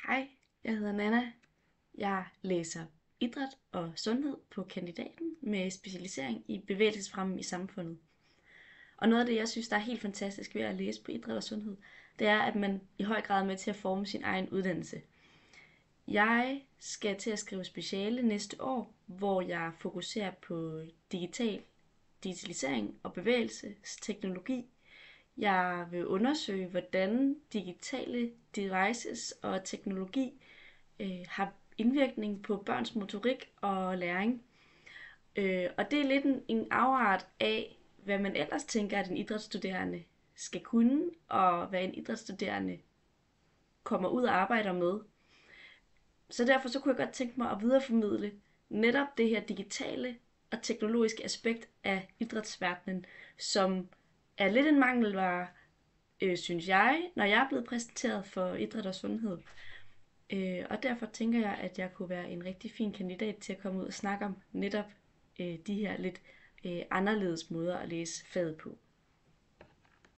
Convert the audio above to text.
Hej, jeg hedder Nana. Jeg læser idræt og sundhed på kandidaten med specialisering i bevægelsesfremme i samfundet. Og noget af det, jeg synes, der er helt fantastisk ved at læse på idræt og sundhed, det er, at man i høj grad er med til at forme sin egen uddannelse. Jeg skal til at skrive speciale næste år, hvor jeg fokuserer på digitalisering og bevægelsesteknologi. Jeg vil undersøge, hvordan digitale devices og teknologi har indvirkning på børns motorik og læring. Og det er lidt en afart af, hvad man ellers tænker, at en idrætsstuderende skal kunne, og hvad en idrætsstuderende kommer ud og arbejder med. Så derfor så kunne jeg godt tænke mig at videreformidle netop det her digitale og teknologiske aspekt af idrætsverdenen, som er lidt en mangelvare, synes jeg, når jeg er blevet præsenteret for idræt og sundhed. Og derfor tænker jeg, at jeg kunne være en rigtig fin kandidat til at komme ud og snakke om netop de her lidt anderledes måder at læse faget på.